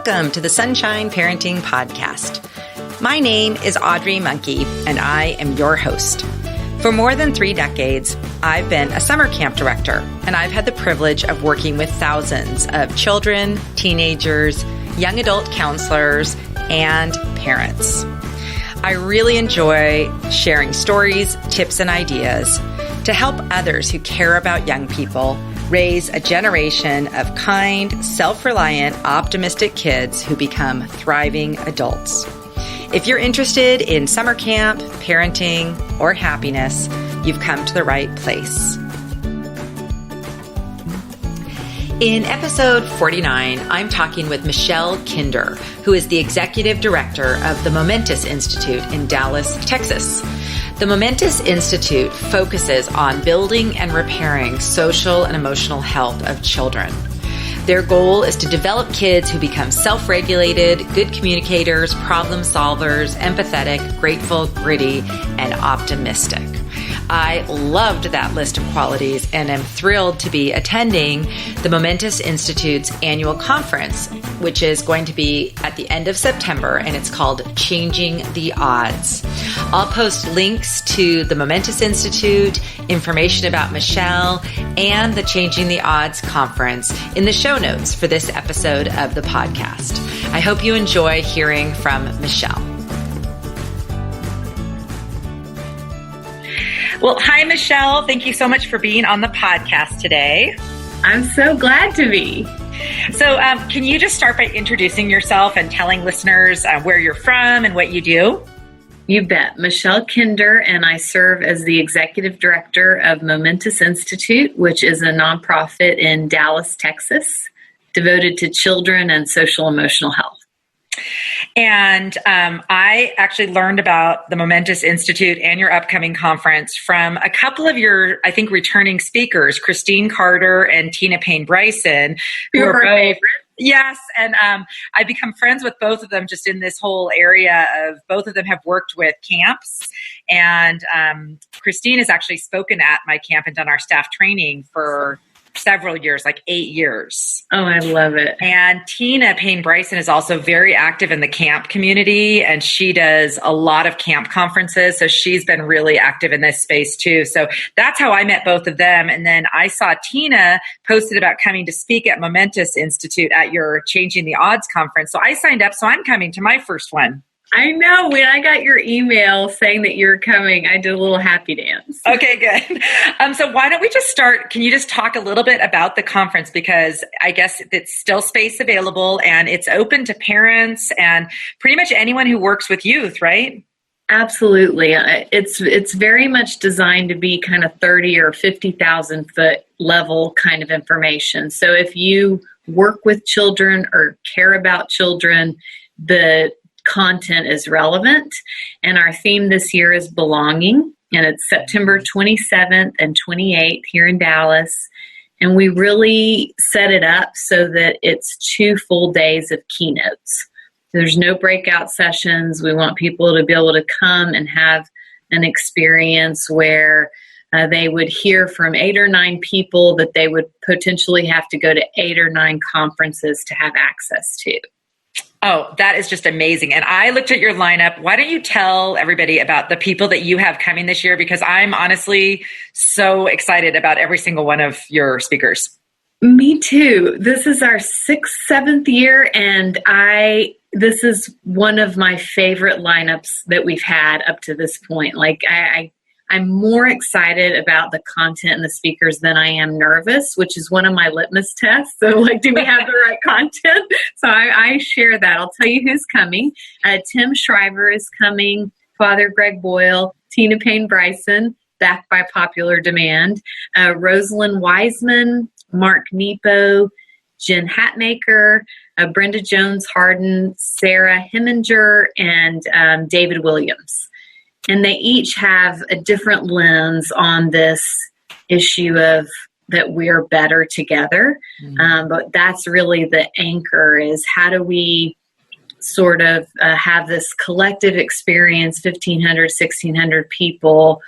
Welcome to the Sunshine Parenting Podcast. My name is Audrey Monkey, and I am your host. For more than 3 decades, I've been a summer camp director, and I've had the privilege of working with thousands of children, teenagers, young adult counselors, and parents. I really enjoy sharing stories, tips, and ideas to help others who care about young people raise a generation of kind, self-reliant, optimistic kids who become thriving adults. If you're interested in summer camp, parenting, or happiness, you've come to the right place. In episode 49, I'm talking with Michelle Kinder, who is the executive director of the Momentous Institute in Dallas, Texas. The Momentous Institute focuses on building and repairing social and emotional health of children. Their goal is to develop kids who become self-regulated, good communicators, problem solvers, empathetic, grateful, gritty, and optimistic. I loved that list of qualities and am thrilled to be attending the Momentous Institute's annual conference, which is going to be at the end of September, and it's called Changing the Odds. I'll post links to the Momentous Institute, information about Michelle, and the Changing the Odds conference in the show notes for this episode of the podcast. I hope you enjoy hearing from Michelle. Well, hi, Michelle. Thank you so much for being on the podcast today. I'm so glad to be. So can you just start by introducing yourself and telling listeners where you're from and what you do? You bet. Michelle Kinder, and I serve as the executive director of Momentous Institute, which is a nonprofit in Dallas, Texas, devoted to children and social emotional health. And I actually learned about the Momentous Institute and your upcoming conference from a couple of your, I think, returning speakers, Christine Carter and Tina Payne Bryson, who are both. Yes, and I've become friends with both of them just in this whole area of both of them have worked with camps. And Christine has actually spoken at my camp and done our staff training for several years, like 8 years. Oh, I love it. And Tina Payne Bryson is also very active in the camp community, and she does a lot of camp conferences. So she's been really active in this space too. So that's how I met both of them. And then I saw Tina posted about coming to speak at Momentous Institute at your Changing the Odds conference. So I signed up. So I'm coming to my first one. I know. When I got your email saying that you were coming, I did a little happy dance. Okay, good. So why don't we just start? Can you just talk a little bit about the conference? Because I guess it's still space available and it's open to parents and pretty much anyone who works with youth, right? Absolutely. It's very much designed to be kind of 30 or 50,000 foot level kind of information. So if you work with children or care about children, the content is relevant. And our theme this year is belonging. And it's September 27th and 28th here in Dallas. And we really set it up so that it's 2 full days of keynotes. There's no breakout sessions. We want people to be able to come and have an experience where they would hear from 8 or 9 people that they would potentially have to go to 8 or 9 conferences to have access to. Oh, that is just amazing. And I looked at your lineup. Why don't you tell everybody about the people that you have coming this year? Because I'm honestly so excited about every single one of your speakers. Me too. This is our 6th, 7th year, and this is one of my favorite lineups that we've had up to this point. Like I'm more excited about the content and the speakers than I am nervous, which is one of my litmus tests. So like, do we have the right content? So I share that. I'll tell you who's coming. Tim Shriver is coming, Father Greg Boyle, Tina Payne Bryson, back by popular demand, Rosalind Wiseman, Mark Nepo, Jen Hatmaker, Brenda Jones Harden, Sarah Heminger, and David Williams. And they each have a different lens on this issue of that we're better together. But that's really the anchor is how do we sort of have this collective experience, 1,500, 1,600 people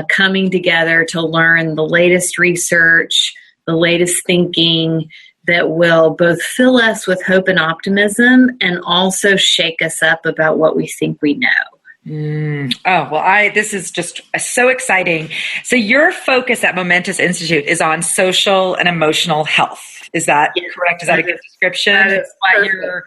coming together to learn the latest research, the latest thinking that will both fill us with hope and optimism and also shake us up about what we think we know. Oh, well, this is just so exciting. So your focus at Momentous Institute is on social and emotional health. Is that correct? Is that a good description? That is what you're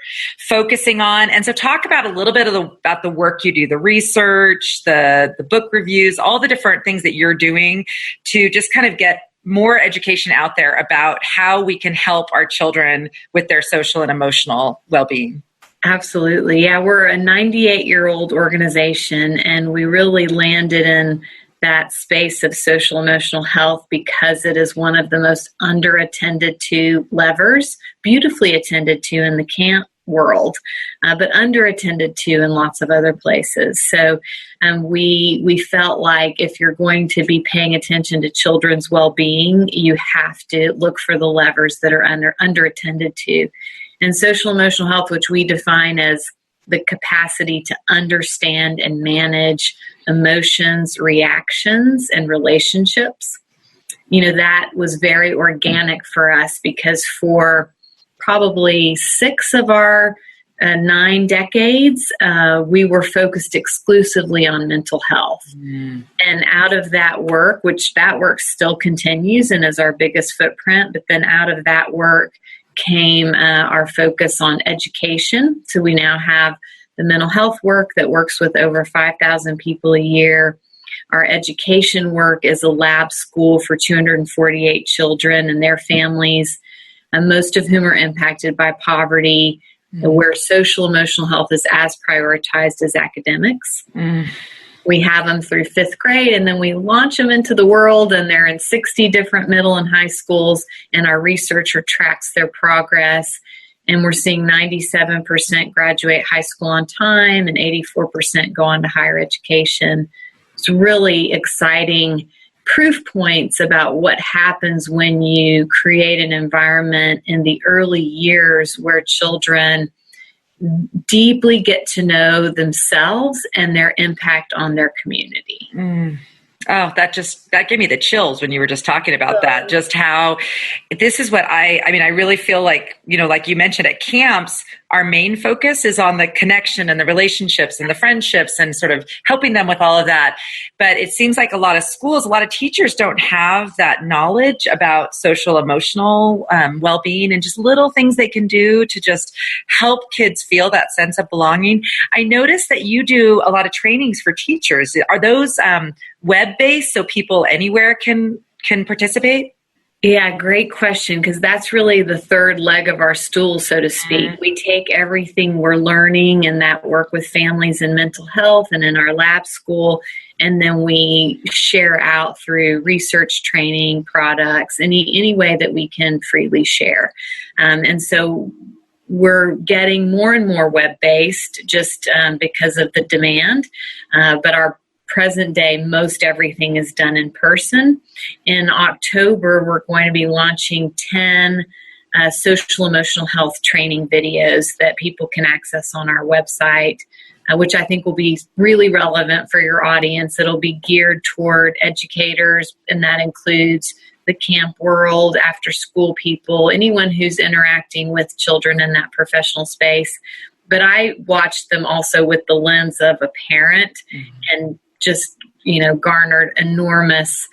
focusing on. And so talk about a little bit about the work you do, the research, the book reviews, all the different things that you're doing to just kind of get more education out there about how we can help our children with their social and emotional well-being. Absolutely. Yeah, we're a 98-year-old organization, and we really landed in that space of social emotional health because it is one of the most underattended to levers, beautifully attended to in the camp world, but underattended to in lots of other places. So we felt like if you're going to be paying attention to children's well-being, you have to look for the levers that are underattended to. And social emotional health, which we define as the capacity to understand and manage emotions, reactions, and relationships. That was very organic for us because for probably 6 of our 9 decades, we were focused exclusively on mental health. And out of that work, which that work still continues and is our biggest footprint, but then out of that work came our focus on education. So we now have the mental health work that works with over 5,000 people a year. Our education work is a lab school for 248 children and their families, most of whom are impacted by poverty, where social emotional health is as prioritized as academics. We have them through 5th grade, and then we launch them into the world, and they're in 60 different middle and high schools, and our researcher tracks their progress. And we're seeing 97% graduate high school on time and 84% go on to higher education. It's really exciting proof points about what happens when you create an environment in the early years where children deeply get to know themselves and their impact on their community. Oh, that gave me the chills when you were just talking about that, just how this is what I really feel like, like you mentioned at camps, our main focus is on the connection and the relationships and the friendships and sort of helping them with all of that. But it seems like a lot of schools, a lot of teachers don't have that knowledge about social emotional well-being and just little things they can do to just help kids feel that sense of belonging. I noticed that you do a lot of trainings for teachers. Are those web-based so people anywhere can participate? Yeah, great question, because that's really the third leg of our stool, so to speak. We take everything we're learning in that work with families and mental health and in our lab school, and then we share out through research, training, products, any way that we can freely share. And so we're getting more and more web-based just because of the demand, but our present day, most everything is done in person. In October, we're going to be launching 10 social emotional health training videos that people can access on our website, which I think will be really relevant for your audience. It'll be geared toward educators, and that includes the camp world, after school people, anyone who's interacting with children in that professional space. But I watch them also with the lens of a parent and just, garnered enormous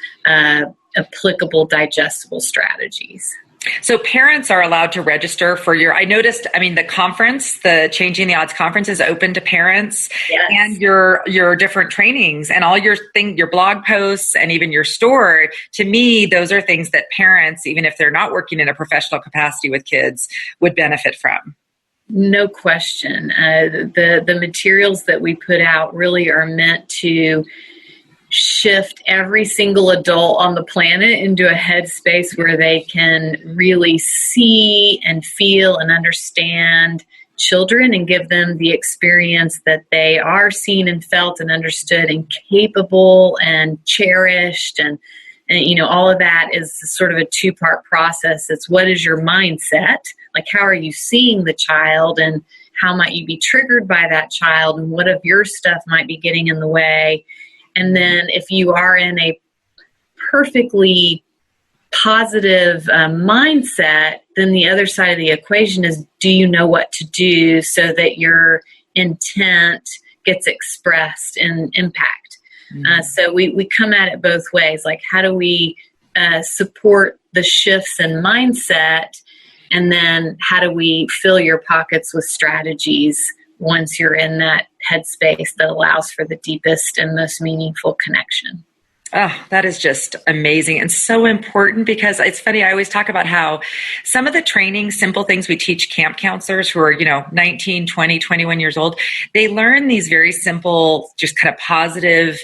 applicable digestible strategies. So parents are allowed to register for I noticed, the conference, the Changing the Odds conference is open to parents. Yes. And your different trainings and all your blog posts and even your store. To me, those are things that parents, even if they're not working in a professional capacity with kids, would benefit from. No question. The materials that we put out really are meant to shift every single adult on the planet into a headspace where they can really see and feel and understand children and give them the experience that they are seen and felt and understood and capable and cherished. And all of that is sort of a 2-part process. It's what is your mindset? Like, how are you seeing the child, and how might you be triggered by that child, and what of your stuff might be getting in the way? And then if you are in a perfectly positive mindset, then the other side of the equation is, do you know what to do so that your intent gets expressed in impact? So we come at it both ways. Like, how do we support the shifts in mindset? And then how do we fill your pockets with strategies once you're in that headspace that allows for the deepest and most meaningful connection? Oh, that is just amazing and so important, because it's funny. I always talk about how some of the training, simple things we teach camp counselors who are, 19, 20, 21 years old, they learn these very simple, just kind of positive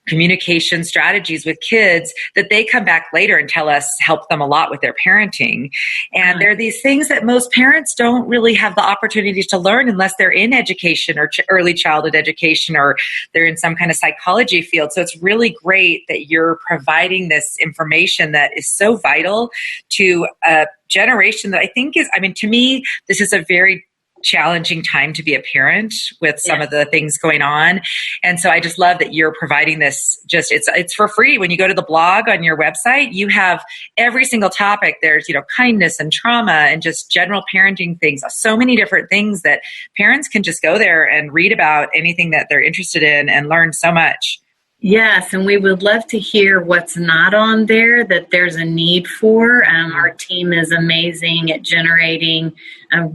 communication strategies with kids that they come back later and tell us help them a lot with their parenting. And there are these things that most parents don't really have the opportunity to learn unless they're in education or early childhood education, or they're in some kind of psychology field. So it's really great that you're providing this information that is so vital to a generation that I think is, to me, this is a very challenging time to be a parent with some of the things going on. And so I just love that you're providing this. It's for free. When you go to the blog on your website, you have every single topic. There's, kindness and trauma and just general parenting things, so many different things that parents can just go there and read about anything that they're interested in and learn so much. Yes, and we would love to hear what's not on there that there's a need for. Our team is amazing at generating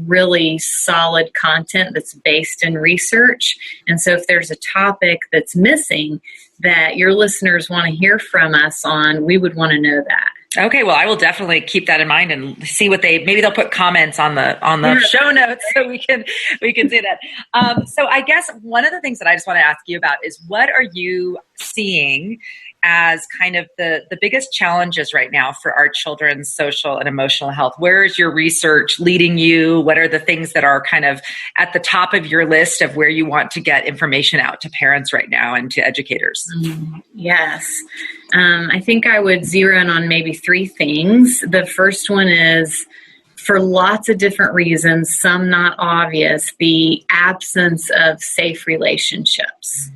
really solid content that's based in research. And so if there's a topic that's missing that your listeners want to hear from us on, we would want to know that. Okay, well, I will definitely keep that in mind and see what maybe they'll put comments on the show notes so we can see that. So I guess one of the things that I just want to ask you about is, what are you seeing as kind of the biggest challenges right now for our children's social and emotional health? Where is your research leading you? What are the things that are kind of at the top of your list of where you want to get information out to parents right now and to educators? Yes. I think I would zero in on maybe 3 things. The first one is, for lots of different reasons, some not obvious, the absence of safe relationships.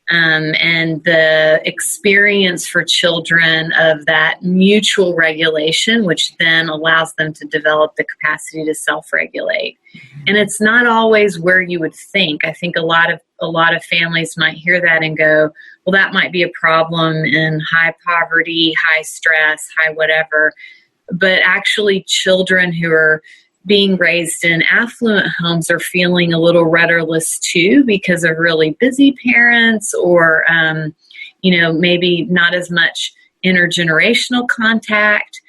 And the experience for children of that mutual regulation, which then allows them to develop the capacity to self-regulate. And it's not always where you would think. I think a lot of families might hear that and go, well, that might be a problem in high poverty, high stress, high whatever. But actually, children who are being raised in affluent homes are feeling a little rudderless too, because of really busy parents, or maybe not as much intergenerational contact.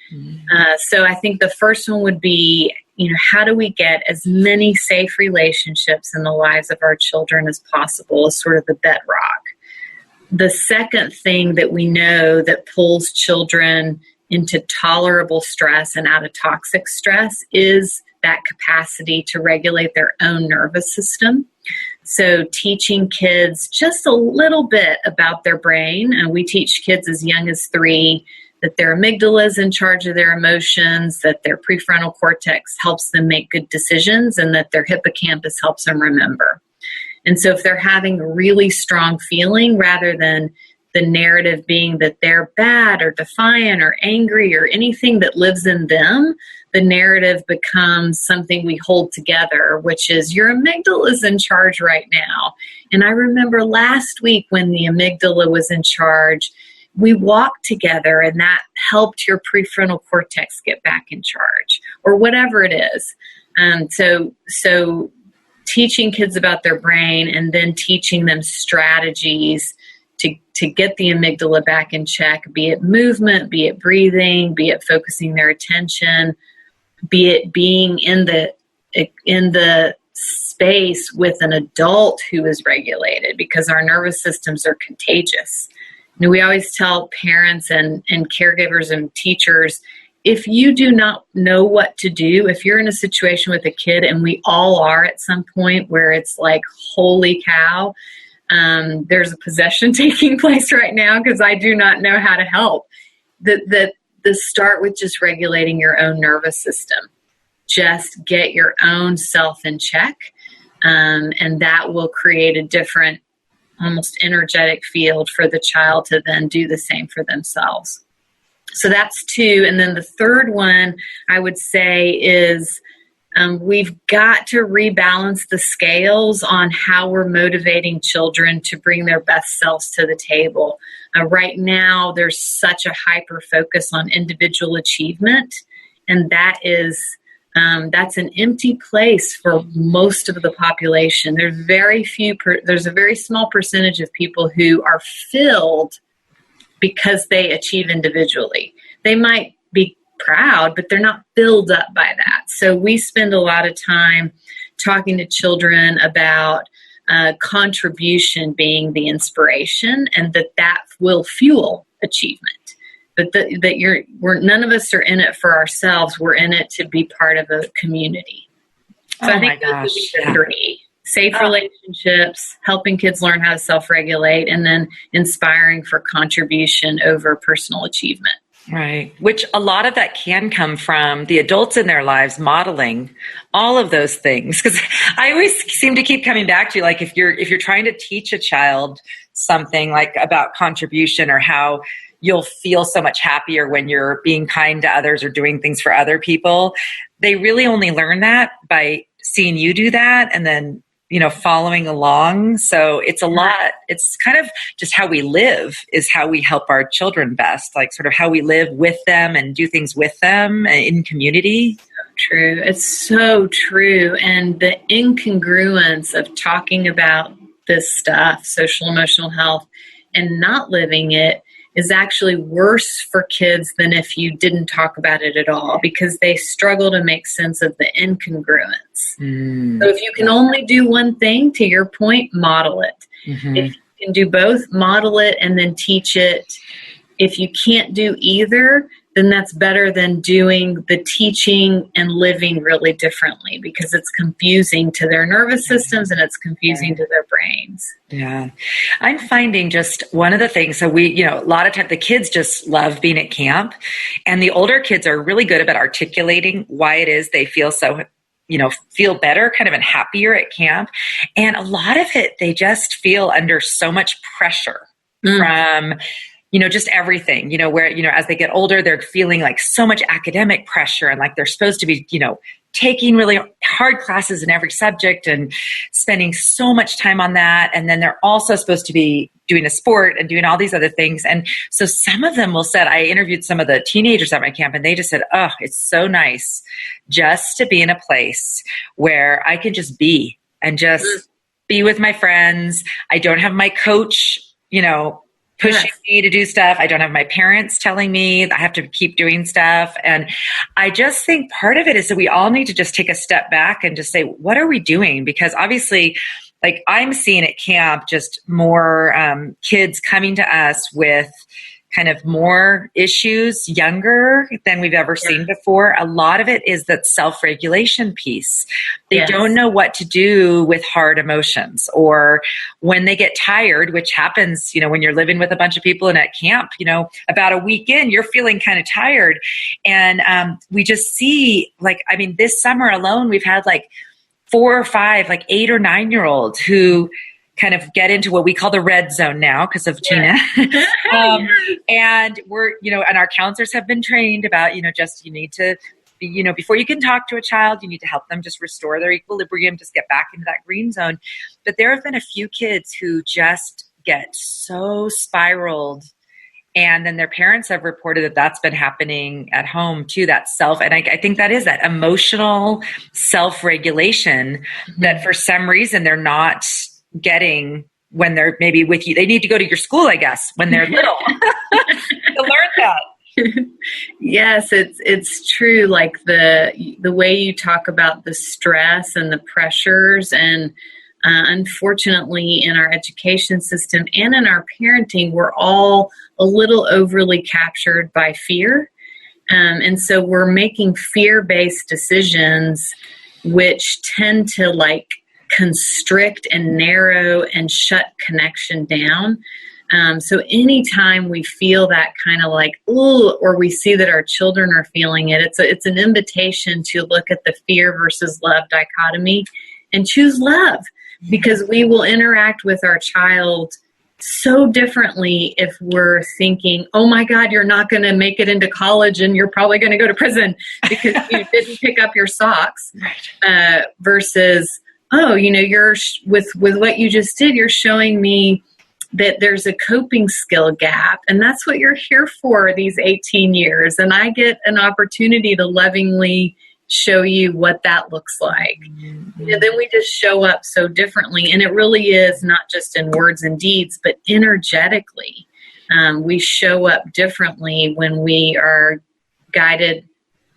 So I think the first one would be, how do we get as many safe relationships in the lives of our children as possible, is sort of the bedrock. The second thing that we know that pulls children into tolerable stress and out of toxic stress is that capacity to regulate their own nervous system. So teaching kids just a little bit about their brain, and we teach kids as young as 3 that their amygdala is in charge of their emotions, that their prefrontal cortex helps them make good decisions, and that their hippocampus helps them remember. And so if they're having a really strong feeling, rather than the narrative being that they're bad or defiant or angry or anything that lives in them, the narrative becomes something we hold together, which is, your amygdala is in charge right now. And I remember last week when the amygdala was in charge, we walked together and that helped your prefrontal cortex get back in charge, or whatever it is. So teaching kids about their brain, and then teaching them strategies to get the amygdala back in check, be it movement, be it breathing, be it focusing their attention, be it being in the space with an adult who is regulated, because our nervous systems are contagious. We always tell parents and caregivers and teachers, if you do not know what to do, if you're in a situation with a kid, and we all are at some point where it's like, holy cow, there's a possession taking place right now because I do not know how to help. The start with just regulating your own nervous system. Just get your own self in check, and that will create a different, almost energetic field for the child to then do the same for themselves. So that's two. And then the third one I would say is we've got to rebalance the scales on how we're motivating children to bring their best selves to the table. Right now, there's such a hyper focus on individual achievement, and that's an empty place for most of the population. There's a very small percentage of people who are filled because they achieve individually. They might be proud, but they're not filled up by that. So we spend a lot of time talking to children about contribution being the inspiration, and that will fuel achievement. But none of us are in it for ourselves. We're in it to be part of a community. So I think those would be the three. Safe relationships, helping kids learn how to self-regulate, and then inspiring for contribution over personal achievement. Right. Which a lot of that can come from the adults in their lives modeling all of those things. Because I always seem to keep coming back to, like, if you're trying to teach a child something like about contribution, or how you'll feel so much happier when you're being kind to others or doing things for other people, they really only learn that by seeing you do that and then, following along. So it's a lot. It's kind of just how we live is how we help our children best, like sort of how we live with them and do things with them in community. True. It's so true. And the incongruence of talking about this stuff, social emotional health, and not living it is actually worse for kids than if you didn't talk about it at all, because they struggle to make sense of the incongruence. So if you can only do one thing, to your point, model it. Mm-hmm. If you can do both, model it and then teach it. If you can't do either, then that's better than doing the teaching and living really differently, because it's confusing to their nervous systems and it's confusing to their brains. Yeah. I'm finding just one of the things, so a lot of times the kids just love being at camp, and the older kids are really good about articulating why it is they feel so, feel better, kind of and happier at camp. And a lot of it, they just feel under so much pressure from just everything, where, as they get older, they're feeling like so much academic pressure, and like they're supposed to be, taking really hard classes in every subject and spending so much time on that. And then they're also supposed to be doing a sport and doing all these other things. And so some of them I interviewed some of the teenagers at my camp, and they just said, oh, it's so nice just to be in a place where I can just be and just be with my friends. I don't have my coach, pushing me to do stuff. I don't have my parents telling me I have to keep doing stuff. And I just think part of it is that we all need to just take a step back and just say, what are we doing? Because obviously, like, I'm seeing at camp just more kids coming to us with kind of more issues, younger than we've ever seen before. A lot of it is that self-regulation piece. They don't know what to do with hard emotions, or when they get tired, which happens, when you're living with a bunch of people and at camp, about a week in, you're feeling kind of tired. And we just see, this summer alone, we've had 4 or 5, 8 or 9-year-olds who kind of get into what we call the red zone now because of Tina. And we're, and our counselors have been trained about, you need to be, before you can talk to a child, you need to help them just restore their equilibrium, just get back into that green zone. But there have been a few kids who just get so spiraled. And then their parents have reported that that's been happening at home too, that and I think that is that emotional self-regulation that for some reason they're not getting when they're maybe with you. They need to go to your school, I guess, when they're little to learn that. Yes, it's true. Like the way you talk about the stress and the pressures, and unfortunately in our education system and in our parenting, we're all a little overly captured by fear. And so we're making fear-based decisions, which tend to constrict and narrow and shut connection down. So anytime we feel that kind of ooh, or we see that our children are feeling it, it's an invitation to look at the fear versus love dichotomy and choose love, because we will interact with our child so differently if we're thinking, oh my God, you're not going to make it into college and you're probably going to go to prison because you didn't pick up your socks, versus, oh, you're with what you just did, you're showing me that there's a coping skill gap, and that's what you're here for these 18 years. And I get an opportunity to lovingly show you what that looks like. Then we just show up so differently. And it really is not just in words and deeds, but energetically. We show up differently when we are guided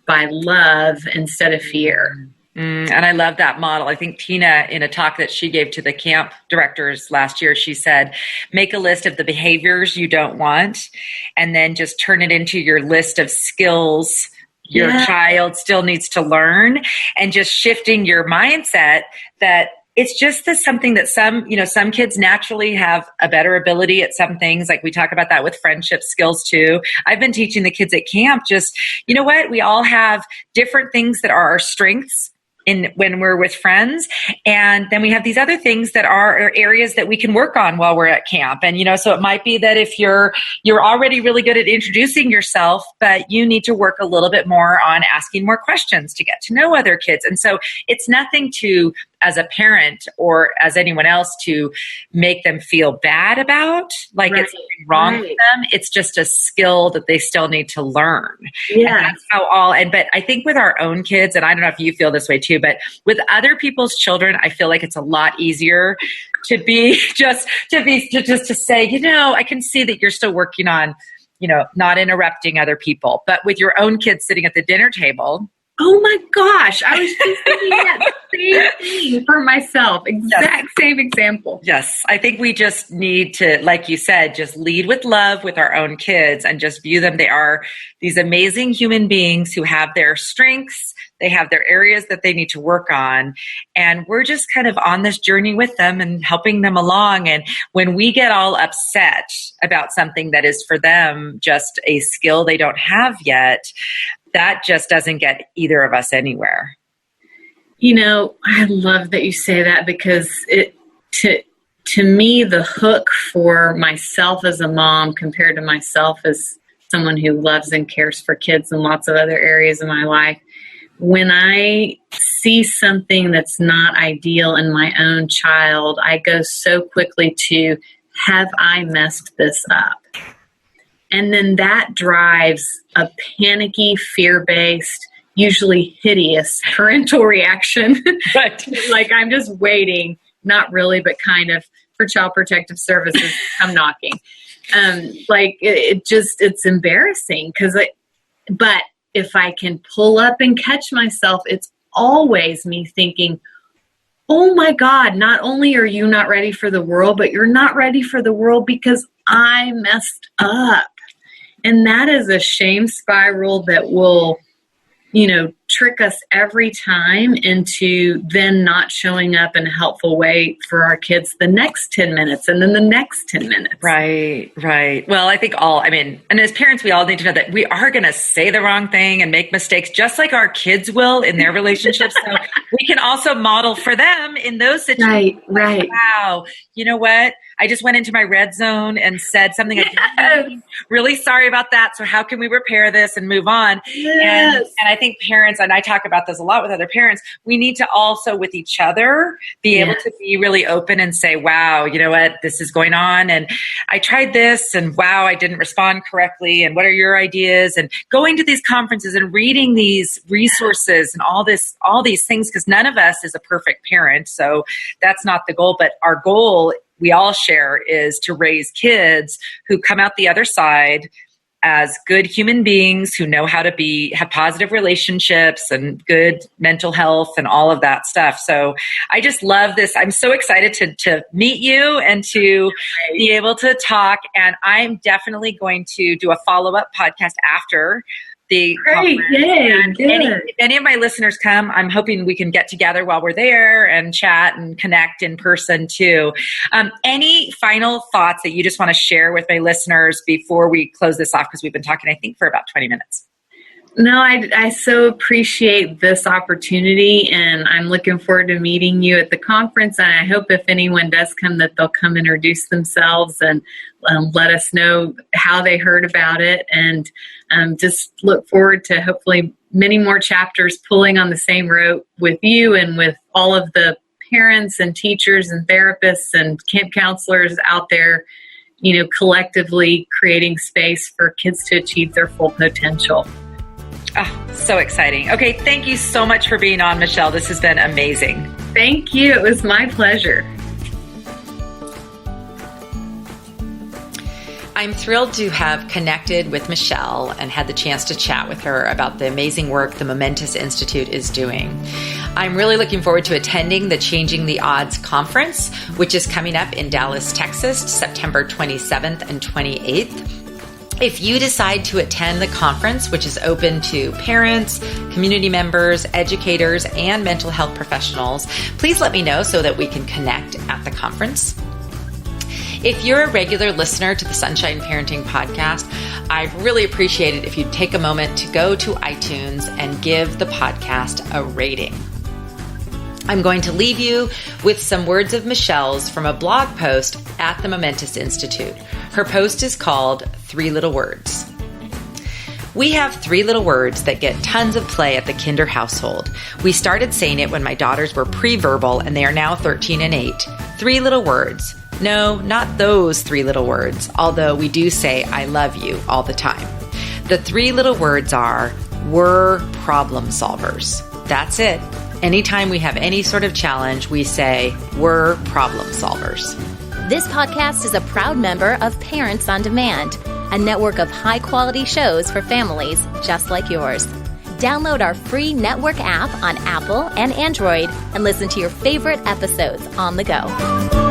by love instead of fear. And I love that model. I think Tina, in a talk that she gave to the camp directors last year, she said, make a list of the behaviors you don't want, and then just turn it into your list of skills your child still needs to learn, and just shifting your mindset that it's just something that some kids naturally have a better ability at some things. Like we talk about that with friendship skills too. I've been teaching the kids at camp, just, you know what? We all have different things that are our strengths when we're with friends. And then we have these other things that are areas that we can work on while we're at camp. And, so it might be that if you're already really good at introducing yourself, but you need to work a little bit more on asking more questions to get to know other kids. And so it's nothing to, as a parent or as anyone else, to make them feel bad about, like it's something wrong with them. It's just a skill that they still need to learn. Yeah. And that's how but I think with our own kids, and I don't know if you feel this way too, but with other people's children, I feel like it's a lot easier to be just to say, I can see that you're still working on, not interrupting other people. But with your own kids sitting at the dinner table, oh my gosh, I was just thinking that same thing for myself. Same example. Yes, I think we just need to, like you said, just lead with love with our own kids and just view them. They are these amazing human beings who have their strengths. They have their areas that they need to work on. And we're just kind of on this journey with them and helping them along. And when we get all upset about something that is for them just a skill they don't have yet, that just doesn't get either of us anywhere. I love that you say that, because to me, the hook for myself as a mom compared to myself as someone who loves and cares for kids in lots of other areas of my life, when I see something that's not ideal in my own child, I go so quickly to, have I messed this up? And then that drives a panicky, fear-based, usually hideous parental reaction. Right. Like I'm just waiting, not really, but kind of, for Child Protective Services to come knocking. It's embarrassing but if I can pull up and catch myself, it's always me thinking, oh my God, not only are you not ready for the world, but you're not ready for the world because I messed up. And that is a shame spiral that will, trick us every time into then not showing up in a helpful way for our kids the next 10 minutes and then the next 10 minutes. Right. Well, I think and as parents, we all need to know that we are going to say the wrong thing and make mistakes just like our kids will in their relationships. So we can also model for them in those situations. Right. Like, wow, you know what? I just went into my red zone and said something I didn't mean. Really sorry about that. So how can we repair this and move on? Yes. And I think parents, and I talk about this a lot with other parents, we need to also with each other be able to be really open and say, wow, you know what, this is going on. And I tried this and wow, I didn't respond correctly. And what are your ideas? And going to these conferences and reading these resources and all these things, because none of us is a perfect parent. So that's not the goal, but our goal we all share is to raise kids who come out the other side as good human beings who know how to have positive relationships and good mental health and all of that stuff. So I just love this. I'm so excited to meet you and to be able to talk. And I'm definitely going to do a follow-up podcast after the conference. If any of my listeners come, I'm hoping we can get together while we're there and chat and connect in person too. Any final thoughts that you just want to share with my listeners before we close this off? Because we've been talking, I think, for about 20 minutes. No, I so appreciate this opportunity, and I'm looking forward to meeting you at the conference. And I hope if anyone does come, that they'll come introduce themselves and let us know how they heard about it. And just look forward to hopefully many more chapters pulling on the same rope with you and with all of the parents and teachers and therapists and camp counselors out there, collectively creating space for kids to achieve their full potential. Oh, so exciting. Okay, thank you so much for being on, Michelle. This has been amazing. Thank you. It was my pleasure. I'm thrilled to have connected with Michelle and had the chance to chat with her about the amazing work the Momentous Institute is doing. I'm really looking forward to attending the Changing the Odds conference, which is coming up in Dallas, Texas, September 27th and 28th. If you decide to attend the conference, which is open to parents, community members, educators, and mental health professionals, please let me know so that we can connect at the conference. If you're a regular listener to the Sunshine Parenting Podcast, I'd really appreciate it if you'd take a moment to go to iTunes and give the podcast a rating. I'm going to leave you with some words of Michelle's from a blog post at the Momentous Institute. Her post is called 3 Little Words. We have 3 little words that get tons of play at the Kinder household. We started saying it when my daughters were pre-verbal and they are now 13 and 8. 3 little words. No, not those 3 little words, although we do say I love you all the time. The 3 little words are, we're problem solvers. That's it. Anytime we have any sort of challenge, we say, we're problem solvers. This podcast is a proud member of Parents on Demand, a network of high-quality shows for families just like yours. Download our free network app on Apple and Android and listen to your favorite episodes on the go.